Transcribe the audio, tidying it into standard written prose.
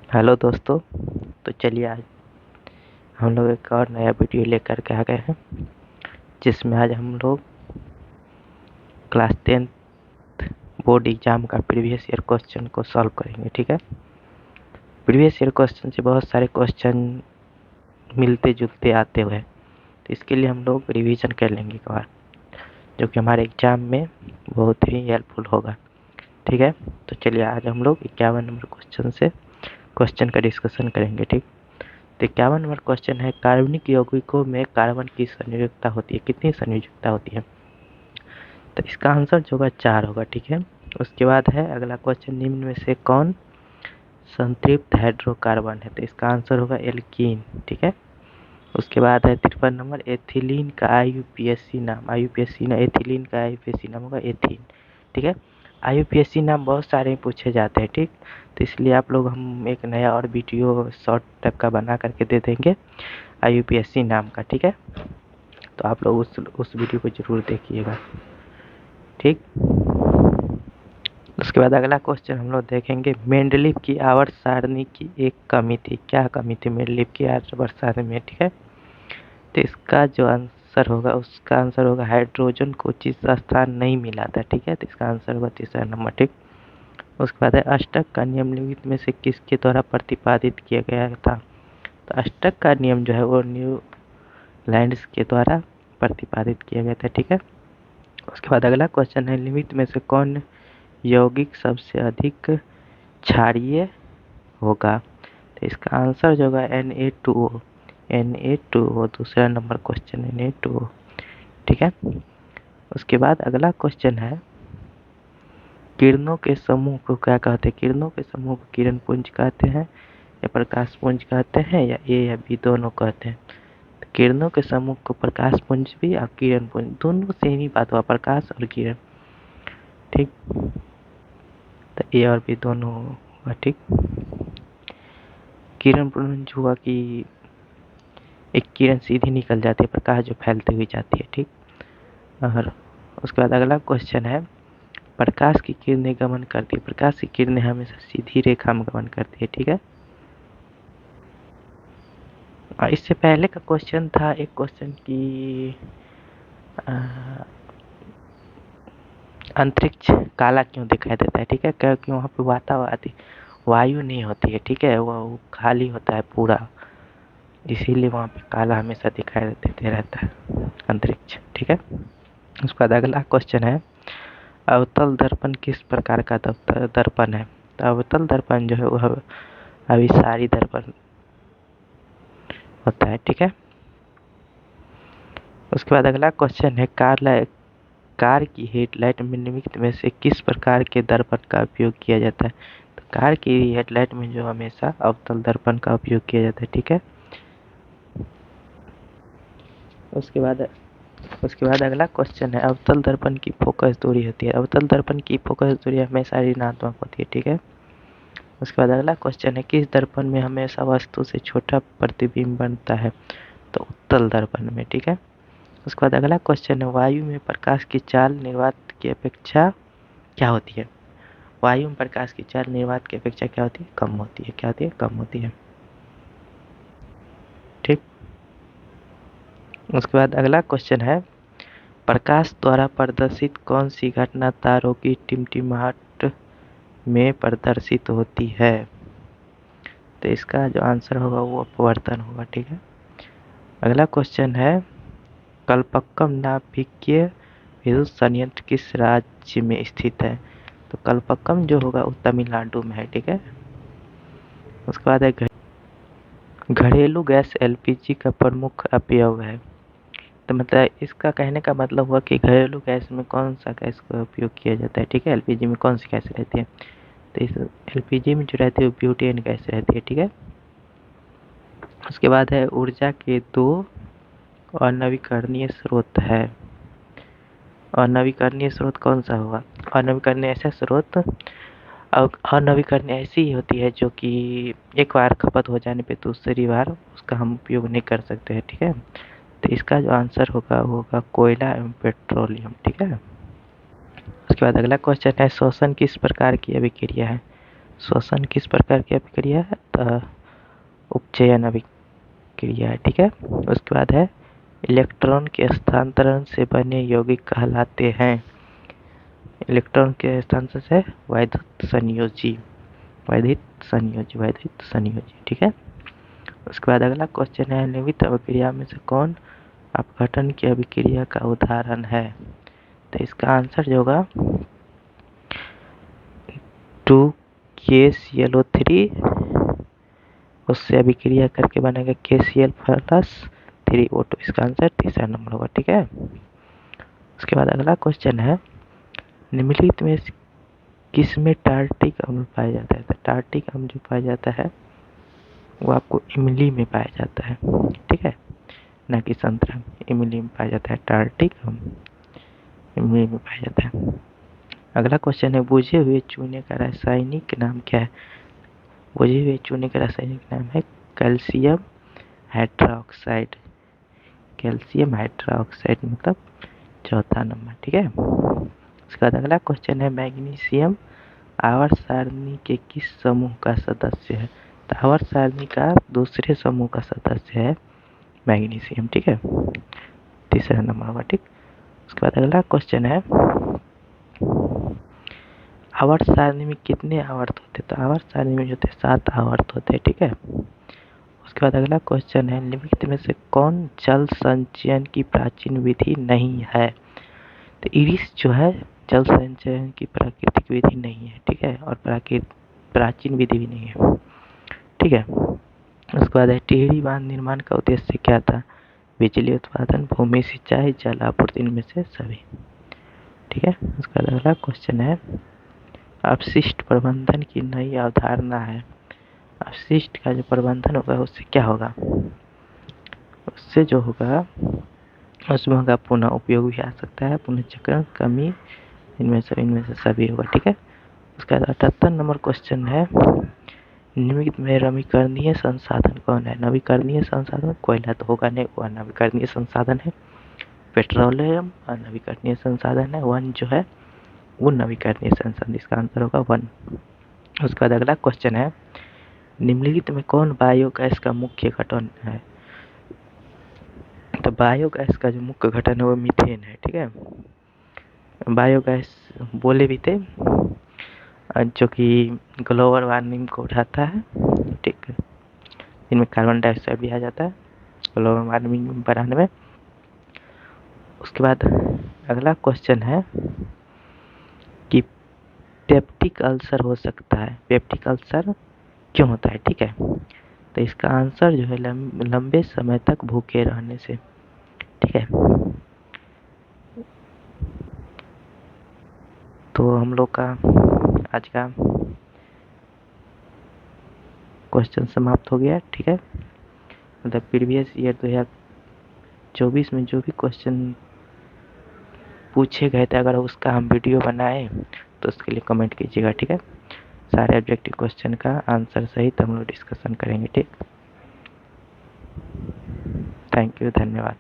Hello दोस्तों। तो चलिए आज हम लोग एक और नया वीडियो लेकर के आ गए हैं, जिसमें आज हम लोग क्लास 10th बोर्ड एग्जाम का प्रीवियस ईयर क्वेश्चन को सॉल्व करेंगे। ठीक है, प्रीवियस ईयर क्वेश्चन से बहुत सारे क्वेश्चन मिलते जुलते आते हुए, तो इसके लिए हम लोग रिवीजन कर लेंगे एक बार, जो कि हमारे एग्जाम में बहुत ही हेल्पफुल होगा। ठीक है, तो चलिए आज हम लोग 51 नंबर क्वेश्चन से क्वेश्चन का डिस्कशन करेंगे। ठीक, तो 51 नंबर क्वेश्चन है, कार्बनिक यौगिकों में कार्बन की संयोजकता होती है, कितनी संयोजकता होती है? तो इसका आंसर जो होगा 4 होगा। ठीक है, उसके बाद है अगला क्वेश्चन, निम्न में से कौन संतृप्त हाइड्रोकार्बन है? तो इसका आंसर होगा एल्कीन। ठीक है, उसके बाद है 53 नंबर, एथिलीन का आईयूपीएसी नाम, आईयूपीएसी ना एथिलीन का आईयूपीएसी नाम होगा एथीन। ठीक है, आईयूपीएसी नाम बहुत सारे पूछे जाते हैं। ठीक, तो इसलिए आप लोग हम एक नया और वीडियो शॉर्ट टाइप का बना करके दे देंगे आईयूपीएसी नाम का। ठीक है, तो आप लोग उस वीडियो को जरूर देखिएगा। ठीक, उसके बाद अगला क्वेश्चन हम लोग देखेंगे, मेंडलीव की आवर्त सारणी की एक कमी थी, क्या कमी थी मेंडलीव की आवर्त सारणी में? ठीक है, तो इसका जो आंसर होगा, उसका आंसर होगा हाइड्रोजन को तीसरा स्थान नहीं मिला था। ठीक है, तो इसका आंसर होगा तीसरा नंबर। ठीक, उसके बाद है अष्टक का नियम निम्नलिखित में से किसके द्वारा प्रतिपादित किया गया था? तो अष्टक का नियम जो है वो न्यूलैंड्स के द्वारा प्रतिपादित किया गया था। ठीक है, उसके बाद अगला क्वेश्चन है, निम्नलिखित में से कौन यौगिक सबसे अधिक क्षारीय होगा? तो इसका आंसर जो होगा Na2O, Na2O दूसरा नंबर क्वेश्चन है Na2O। ठीक है, उसके बाद अगला क्वेश्चन है, किरणों के समूह को क्या कहते हैं? किरणों के समूह को किरण पुंज कहते हैं या प्रकाश पुंज कहते हैं या ए या बी दोनों कहते हैं? तो किरणों के समूह को प्रकाश पुंज भी और किरण पुंज दोनों सेम ही बात हुआ, प्रकाश और किरण। ठीक, तो ए और बी दोनों होगा। ठीक, किरण पुंज हुआ कि एक किरण सीधी निकल जाती है, प्रकाश जो फैलती हुई जाती है। ठीक, और उसके बाद अगला क्वेश्चन है, प्रकाश की किरणें गमन करती है, प्रकाश की किरणें हमेशा सीधी रेखा में गमन करती है। ठीक है, और इससे पहले का क्वेश्चन था एक क्वेश्चन की अंतरिक्ष काला क्यों दिखाई देता है? ठीक है, क्योंकि वहाँ पे वातावरण वायु नहीं होती है। ठीक है, वो खाली होता है पूरा, इसीलिए वहाँ पे काला हमेशा दिखाई देते रहता है अंतरिक्ष। ठीक है, उसके बाद अगला क्वेश्चन है, अवतल दर्पण किस प्रकार का दर्पण है? तो अवतल दर्पण जो है वह अभिसारी दर्पण होता है। ठीक है, उसके बाद अगला क्वेश्चन है, कार की हेडलाइट में निम्नलिखित में से किस प्रकार के दर्पण का उपयोग किया जाता है? तो कार की हेडलाइट में जो हमेशा अवतल दर्पण का उपयोग किया जाता है। ठीक है, उसके बाद अगला क्वेश्चन है, अवतल दर्पण की फोकस दूरी होती है, अवतल दर्पण की फोकस दूरी हमेशा ऋणात्मक होती है। ठीक है, उसके बाद अगला क्वेश्चन है, किस दर्पण में हमेशा वस्तु से छोटा प्रतिबिंब बनता है? तो उत्तल दर्पण में। ठीक है, उसके बाद अगला क्वेश्चन है, वायु में प्रकाश की चाल निर्वात की अपेक्षा क्या होती है? वायु में प्रकाश की चाल निर्वात की अपेक्षा क्या होती है? कम होती है। क्या होती है? कम होती है। ठीक, उसके बाद अगला क्वेश्चन है, प्रकाश द्वारा प्रदर्शित कौन सी घटना तारों की टिमटिमाहट में प्रदर्शित होती है? तो इसका जो आंसर होगा वो अपवर्तन होगा। ठीक है, अगला क्वेश्चन है, कल्पक्कम नाभिकीय विद्युत संयंत्र किस राज्य में स्थित है? तो कल्पक्कम जो होगा वो तमिलनाडु में है। ठीक है, उसके बाद है, घरेलू गैस एलपीजी का प्रमुख अपव्यय है। तो मतलब इसका कहने का मतलब हुआ कि घरेलू गैस में कौन सा गैस का उपयोग किया जाता है? ठीक है, एलपीजी में कौन सी गैस रहती है? तो इस एलपीजी में जो रहती है वो ब्यूटेन गैस रहती है। ठीक है, उसके बाद है, ऊर्जा के दो अनवीकरणीय स्रोत है, अनवीकरणीय स्रोत कौन सा होगा? अनवीकरणीय ऐसा स्रोत, अनवीकरणीय ऐसी ही होती है जो कि एक बार खपत हो जाने पे दूसरी बार उसका हम उपयोग नहीं कर सकते हैं। ठीक है, तो इसका जो आंसर होगा वो होगा कोयला एवं पेट्रोलियम। ठीक है, उसके बाद अगला क्वेश्चन है, श्वसन किस प्रकार की अभिक्रिया है? श्वसन किस प्रकार की अभिक्रिया है? तो उपचयन अभिक्रिया है, ठीक है। उसके बाद है इलेक्ट्रॉन के स्थानांतरण से बने यौगिक कहलाते हैं। इलेक्ट्रॉन के स्थानांतरण से वैद्युत संयोजी, ठीक है। उसके बाद अगला क्वेश्चन है निम्नलिखित अभिक्रिया में से कौन अपघटन की अभिक्रिया का उदाहरण है? तो इसका आंसर जो होगा 2KClO3, उससे अभिक्रिया करके बनेगा KCl प्लस 3O2। इसका आंसर तीसरा नंबर होगा, ठीक है। उसके बाद अगला क्वेश्चन है निम्नलिखित में किस में टार्टिक अम्ल पाया जाता है? तो टार्टिक अम्ल जो पाया जाता है वो आपको इमली में पाया जाता है, ठीक है, ना कि संतरा में। इमली में पाया जाता है टार्टिक अम्ल, इमली में पाया जाता है। अगला क्वेश्चन है बुझे हुए चूने का रासायनिक नाम क्या है? बुझे हुए चूने का रासायनिक नाम है कैल्शियम हाइड्रोक्साइड। कैल्शियम हाइड्रोक्साइड मतलब चौथा नंबर, ठीक है। उसके बाद अगला क्वेश्चन है मैग्नीशियम आवर्त सारणी के किस समूह का सदस्य है? तो आवर्त सारणी का दूसरे समूह का सदस्य है मैग्नीशियम, ठीक है, तीसरा नंबर होगा, ठीक। उसके बाद अगला क्वेश्चन है आवर्त सारणी में कितने आवर्त होते हैं? तो आवर्त सारणी में जो होते हैं 7 आवर्त होते हैं, ठीक है। उसके बाद अगला क्वेश्चन है निम्नलिखित में से कौन जल संचयन की प्राचीन विधि नहीं है? तो इरिस जो है जल संचयन की प्राकृतिक विधि नहीं है, ठीक है, और प्राचीन विधि भी नहीं है, ठीक है। उसके बाद है टिहरी बांध निर्माण का उद्देश्य क्या था? बिजली उत्पादन, भूमि सिंचाई, जल आपूर्ति, इनमें से सभी, ठीक है। उसके बाद अगला क्वेश्चन है अपशिष्ट प्रबंधन की नई अवधारणा है। अपशिष्ट का जो प्रबंधन होगा उससे क्या होगा? उससे जो होगा उसमें होगा पुनः उपयोग भी आ सकता है, पुनःचक्रण, कमी, इनमें से सभी होगा, ठीक है। उसका 78 नंबर क्वेश्चन है निम्नलिखित में नवीकरणीय संसाधन कौन है? नवीकरणीय संसाधन कोयला तो होगा नहीं, वह नवीकरणीय संसाधन है। पेट्रोलियम नवीकरणीय संसाधन है। वन जो है वो नवीकरणीय संसाधन, इसका आंसर होगा वन। उसके बाद अगला क्वेश्चन है निम्नलिखित में कौन बायोगैस का मुख्य घटक है? तो बायोगैस का जो मुख्य घटक है वो मीथेन है, ठीक है। बायोगैस बोले भी थे जो कि ग्लोबल वार्मिंग को उठाता है, ठीक है, इनमें कार्बन डाइऑक्साइड भी आ जाता है ग्लोबल वार्मिंग बढ़ाने में। उसके बाद अगला क्वेश्चन है कि पेप्टिक अल्सर हो सकता है, पेप्टिक अल्सर क्यों होता है, ठीक है। तो इसका आंसर जो है लंबे समय तक भूखे रहने से, ठीक है। तो हम लोग का आज का क्वेश्चन समाप्त हो गया, ठीक है। मतलब प्रीवियस ईयर 2024 में जो भी क्वेश्चन पूछे गए थे अगर उसका हम वीडियो बनाए तो उसके लिए कमेंट कीजिएगा, ठीक है। सारे ऑब्जेक्टिव क्वेश्चन का आंसर सहित हम लोग डिस्कशन करेंगे, ठीक। थैंक यू, धन्यवाद।